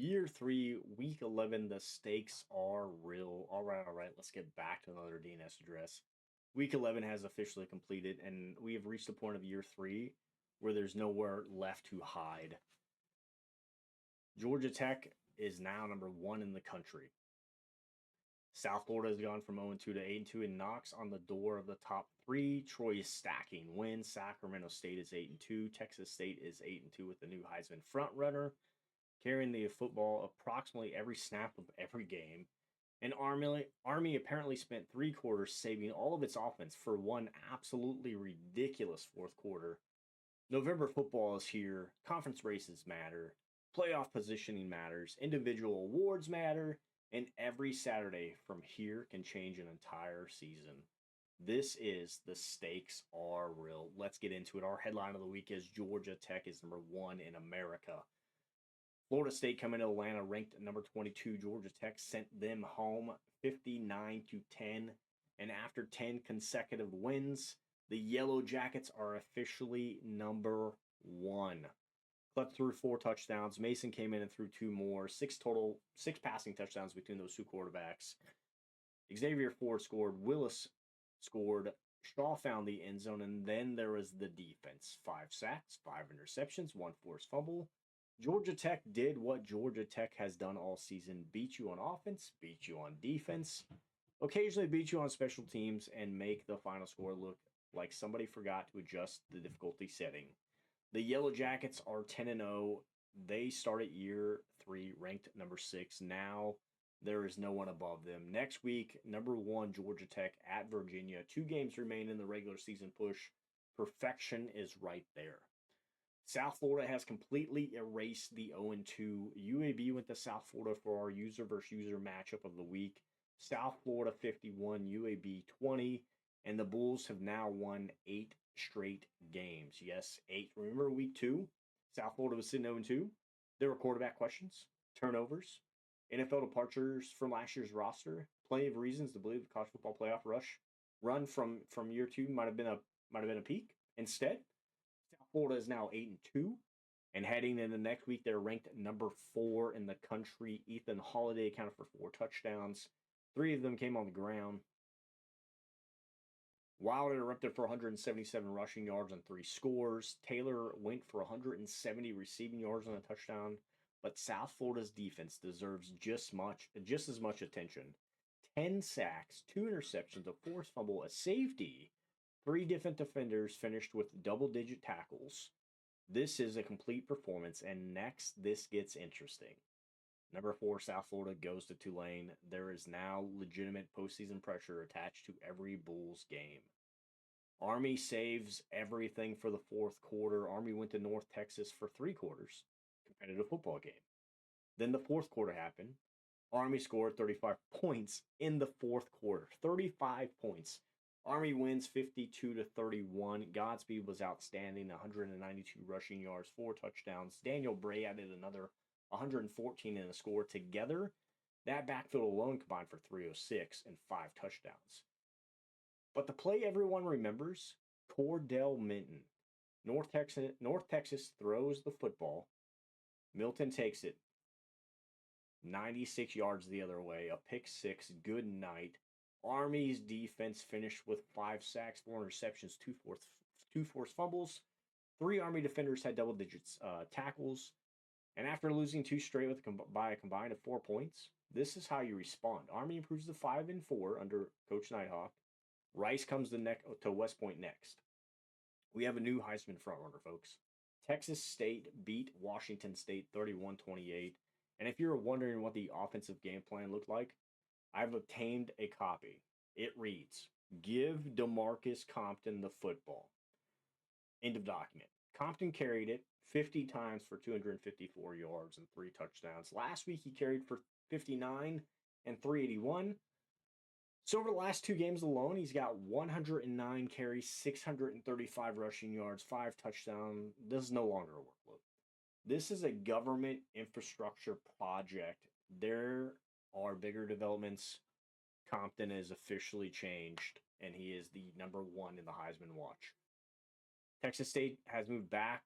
Year three, week 11, the stakes are real. All right, let's get back to another DNS address. Week 11 has officially completed, and we have reached the point of year three where there's nowhere left to hide. Georgia Tech is now number one in the country. South Florida has gone from 0-2 to 8-2 and knocks on the door of the top three. Troy is stacking wins. Sacramento State is 8-2. Texas State is 8-2 with the new Heisman frontrunner, carrying the football approximately every snap of every game. And Army apparently spent 3 quarters saving all of its offense for one absolutely ridiculous fourth quarter. November football is here. Conference races matter. Playoff positioning matters. Individual awards matter. And every Saturday from here can change an entire season. This is the stakes are real. Let's get into it. Our headline of the week is Georgia Tech is number one in America. Florida State coming to Atlanta ranked at number 22. Georgia Tech sent them home 59-10. And after 10 consecutive wins, the Yellow Jackets are officially number one. Clutts threw 4 touchdowns. Mason came in and threw 2 more. 6 passing touchdowns between those 2 quarterbacks. Xavier Ford scored. Willis scored. Shaw found the end zone. And then there was the defense. 5 sacks, 5 interceptions, 1 forced fumble. Georgia Tech did what Georgia Tech has done all season. Beat you on offense, beat you on defense, occasionally beat you on special teams, and make the final score look like somebody forgot to adjust the difficulty setting. The Yellow Jackets are 10-0. They started year 3 ranked number 6. Now there is no one above them. Next week, number 1 Georgia Tech at Virginia. 2 games remain in the regular season push. Perfection is right there. South Florida has completely erased the 0-2. UAB went to South Florida for our user versus user matchup of the week. South Florida 51, UAB 20, and the Bulls have now won 8 straight games. Yes, 8. Remember week 2? South Florida was sitting 0-2. There were quarterback questions, turnovers, NFL departures from last year's roster. Plenty of reasons to believe the college football playoff run from year 2 might have been a peak. Instead, South Florida is now 8-2, and heading into next week, they're ranked number 4 in the country. Ethan Holliday accounted for 4 touchdowns. 3 of them came on the ground. Wilder erupted for 177 rushing yards and 3 scores. Taylor went for 170 receiving yards and a touchdown. But South Florida's defense deserves just as much attention. 10 sacks, 2 interceptions, a forced fumble, a safety. 3 different defenders finished with double-digit tackles. This is a complete performance, and next, this gets interesting. Number 4, South Florida goes to Tulane. There is now legitimate postseason pressure attached to every Bulls game. Army saves everything for the fourth quarter. Army went to North Texas for 3 quarters. Competitive football game. Then the fourth quarter happened. Army scored 35 points in the fourth quarter. 35 points. Army wins 52-31. Godspeed was outstanding. 192 rushing yards, 4 touchdowns. Daniel Bray added another 114 in the score. Together, that backfield alone combined for 306 and 5 touchdowns. But the play everyone remembers, Cordell Minton. North Texas throws the football. Milton takes it 96 yards the other way, a pick 6, good night. Army's defense finished with 5 sacks, 4 interceptions, 2 forced fumbles. 3 Army defenders had double digits tackles. And after losing 2 straight by a combined of 4 points, this is how you respond. Army improves to 5-4 under Coach Nighthawk. Rice comes to West Point next. We have a new Heisman frontrunner, folks. Texas State beat Washington State 31-28. And if you're wondering what the offensive game plan looked like, I've obtained a copy. It reads, give Demarcus Compton the football. End of document. Compton carried it 50 times for 254 yards and 3 touchdowns. Last week, he carried for 59 and 381. So over the last 2 games alone, he's got 109 carries, 635 rushing yards, 5 touchdowns. This is no longer a workload. This is a government infrastructure project. There are bigger developments. Compton is officially changed, and he is the number 1 in the Heisman watch. Texas State has moved back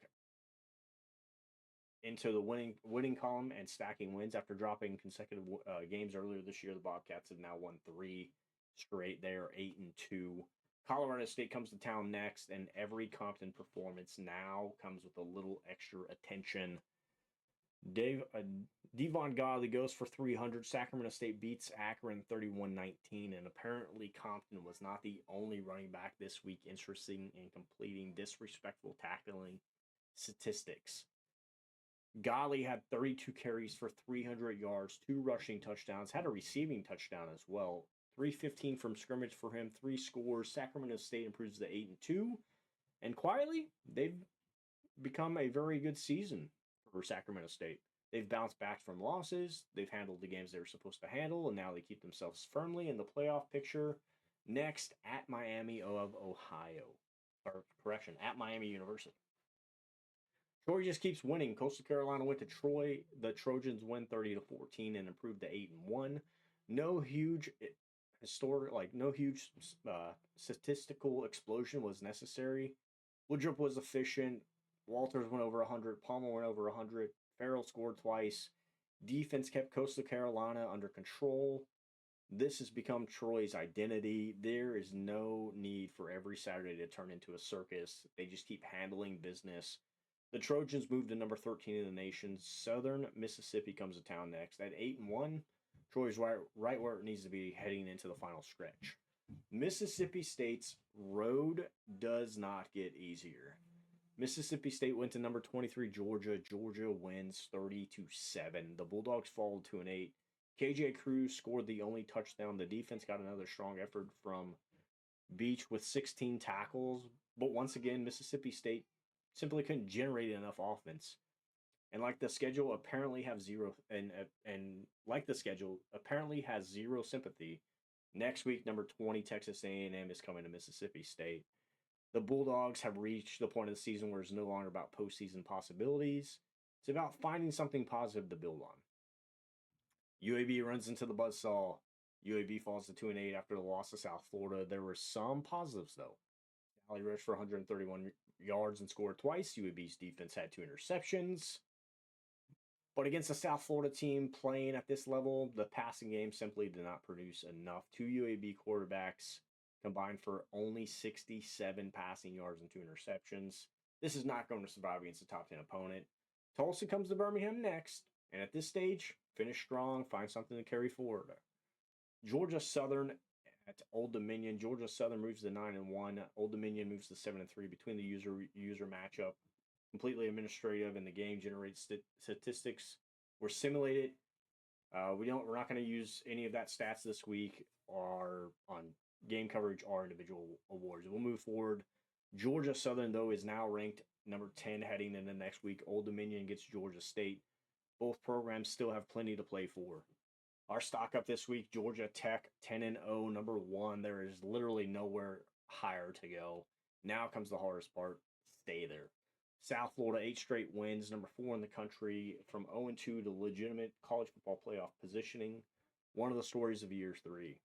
into the winning column and stacking wins after dropping consecutive games earlier this year. The Bobcats have now won 3 straight. They are 8-2. Colorado State comes to town next, and every Compton performance now comes with a little extra attention. Devon Godley goes for 300. Sacramento State beats Akron 31-19, and apparently Compton was not the only running back this week interested in completing disrespectful tackling statistics. Godley had 32 carries for 300 yards, 2 rushing touchdowns, had a receiving touchdown as well. 315 from scrimmage for him, 3 scores. Sacramento State improves to 8-2, and quietly they've become a very good season for Sacramento State. They've bounced back from losses. They've handled the games they were supposed to handle, and now they keep themselves firmly in the playoff picture. Next, at Miami of Ohio. At Miami University. Troy just keeps winning. Coastal Carolina went to Troy. The Trojans win 30-14 and improved to 8-1. No huge statistical explosion was necessary. Woodruff was efficient. Walters went over 100. Palmer went over 100. Farrell scored twice. Defense kept Coastal Carolina under control. This has become Troy's identity. There is no need for every Saturday to turn into a circus. They just keep handling business. The Trojans moved to number 13 in the nation. Southern Mississippi comes to town next. At 8-1, Troy's right where it needs to be heading into the final stretch. Mississippi State's road does not get easier. Mississippi State went to number 23 Georgia. Georgia wins 30-7. The Bulldogs fall to 2-8. KJ Cruz scored the only touchdown. The defense got another strong effort from Beach with 16 tackles. But once again, Mississippi State simply couldn't generate enough offense. And like the schedule apparently has zero sympathy. Next week, number 20 Texas A&M is coming to Mississippi State. The Bulldogs have reached the point of the season where it's no longer about postseason possibilities. It's about finding something positive to build on. UAB runs into the buzzsaw. UAB falls to 2-8 after the loss to South Florida. There were some positives, though. Valley rushed for 131 yards and scored twice. UAB's defense had 2 interceptions. But against the South Florida team playing at this level, the passing game simply did not produce enough. 2 UAB quarterbacks combined for only 67 passing yards and 2 interceptions. This is not going to survive against a top 10 opponent. Tulsa comes to Birmingham next, and at this stage, finish strong, find something to carry forward. Georgia Southern at Old Dominion. Georgia Southern moves to 9-1. Old Dominion moves to 7-3 between the user matchup. Completely administrative, and the game generated statistics were simulated. We're not going to use any of that stats this week or on game coverage or individual awards. We'll move forward. Georgia Southern, though, is now ranked number 10 heading into next week. Old Dominion gets Georgia State. Both programs still have plenty to play for. Our stock up this week, Georgia Tech 10-0, number 1. There is literally nowhere higher to go. Now comes the hardest part. Stay there. South Florida, 8 straight wins, number 4 in the country, from 0-2 to legitimate college football playoff positioning. One of the stories of year 3.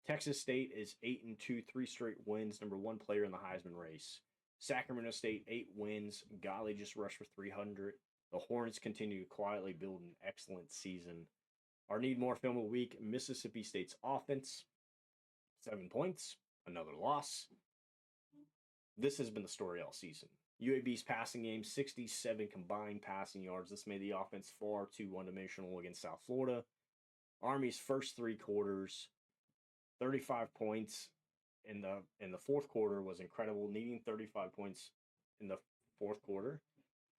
Texas State is 8-2, 3 straight wins, number 1 player in the Heisman race. Sacramento State, 8 wins. Golly just rushed for 300. The Hornets continue to quietly build an excellent season. Our need more film of the week, Mississippi State's offense, 7 points, another loss. This has been the story all season. UAB's passing game, 67 combined passing yards. This made the offense far too one-dimensional against South Florida. Army's first 3 quarters, 35 points in the fourth quarter was incredible. Needing 35 points in the fourth quarter.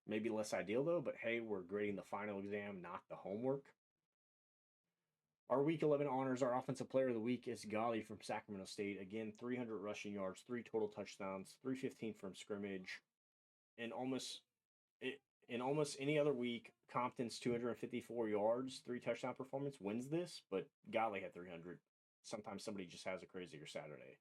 Maybe less ideal, though, but hey, we're grading the final exam, not the homework. Our Week 11 honors, our Offensive Player of the Week is Golly from Sacramento State. Again, 300 rushing yards, 3 total touchdowns, 315 from scrimmage. In almost any other week, Compton's 254 yards, 3 touchdown performance wins this, but Golly had 300. Sometimes somebody just has a crazier Saturday.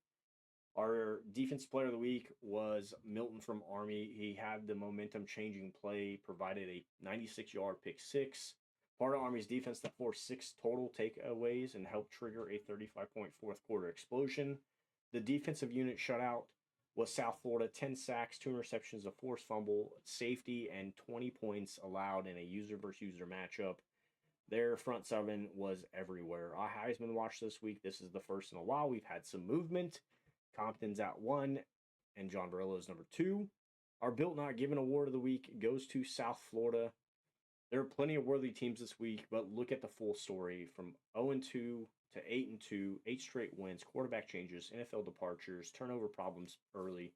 Our Defensive Player of the Week was Milton from Army. He had the momentum-changing play, provided a 96-yard pick 6. Part of Army's defense that forced 6 total takeaways and helped trigger a 35-point fourth quarter explosion. The defensive unit shutout was South Florida, 10 sacks, 2 interceptions, a forced fumble, safety, and 20 points allowed in a user versus user matchup. Their front seven was everywhere. A Heisman watch this week. This is the first in a while. We've had some movement. Compton's at 1, and John Barillo's number 2. Our Built Not Given award of the week goes to South Florida. There are plenty of worthy teams this week, but look at the full story from 0-2 to 8-2, 8 straight wins, quarterback changes, NFL departures, turnover problems early.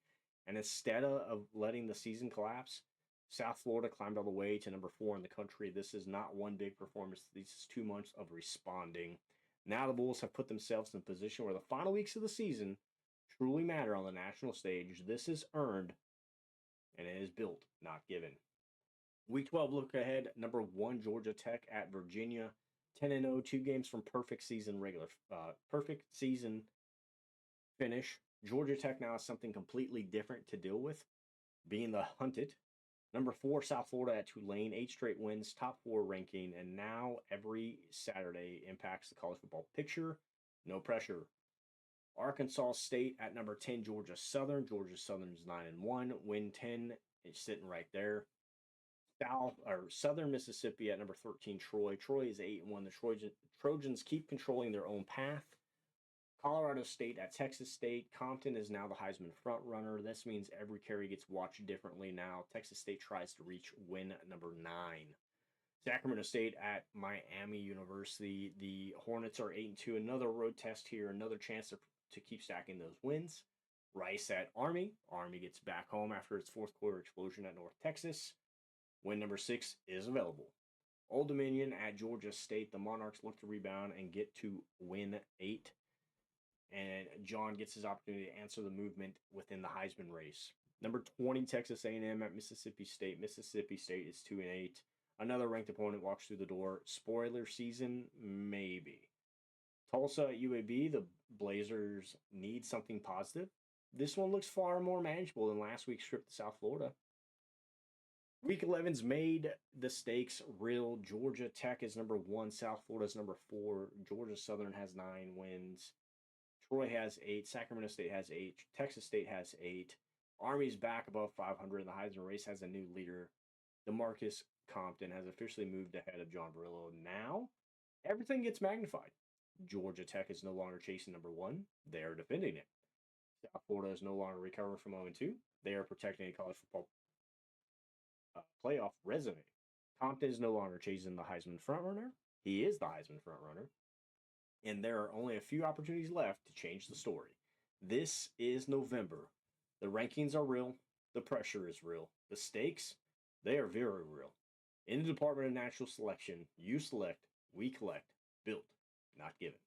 And instead of letting the season collapse, South Florida climbed all the way to number 4 in the country. This is not one big performance. This is 2 months of responding. Now the Bulls have put themselves in a position where the final weeks of the season truly matter on the national stage. This is earned, and it is built, not given. Week 12 look ahead. Number 1, Georgia Tech at Virginia. 10-0, 2 games from perfect season finish. Georgia Tech now has something completely different to deal with, being the hunted. Number 4, South Florida at Tulane, 8 straight wins, top 4 ranking, and now every Saturday impacts the college football picture. No pressure. Arkansas State at number 10, Georgia Southern. Georgia Southern's 9-1, win 10 is sitting right there. Southern Mississippi at number 13, Troy. Troy is 8-1. The Trojans keep controlling their own path. Colorado State at Texas State. Compton is now the Heisman front runner. This means every carry gets watched differently now. Texas State tries to reach win number 9. Sacramento State at Miami University. The Hornets are 8-2. Another road test here. Another chance to keep stacking those wins. Rice at Army. Army gets back home after its fourth quarter explosion at North Texas. Win number 6 is available. Old Dominion at Georgia State. The Monarchs look to rebound and get to win 8. And John gets his opportunity to answer the movement within the Heisman race. Number 20, Texas A&M at Mississippi State. Mississippi State is 2-8. Another ranked opponent walks through the door. Spoiler season, maybe. Tulsa at UAB. The Blazers need something positive. This one looks far more manageable than last week's trip to South Florida. Week 11's made the stakes real. Georgia Tech is number 1. South Florida is number 4. Georgia Southern has 9 wins. Troy has 8. Sacramento State has 8. Texas State has 8. Army's back above 500. The Heisman race has a new leader. Demarcus Compton has officially moved ahead of John Barillo. Now, everything gets magnified. Georgia Tech is no longer chasing number 1. They are defending it. South Florida is no longer recovering from 0-2. They are protecting a college football playoff resume. Compton is no longer chasing the Heisman frontrunner. He is the Heisman frontrunner. And there are only a few opportunities left to change the story. This is November. The rankings are real. The pressure is real. The stakes, they are very real. In the Department of Natural Selection, you select, we collect, built, not given.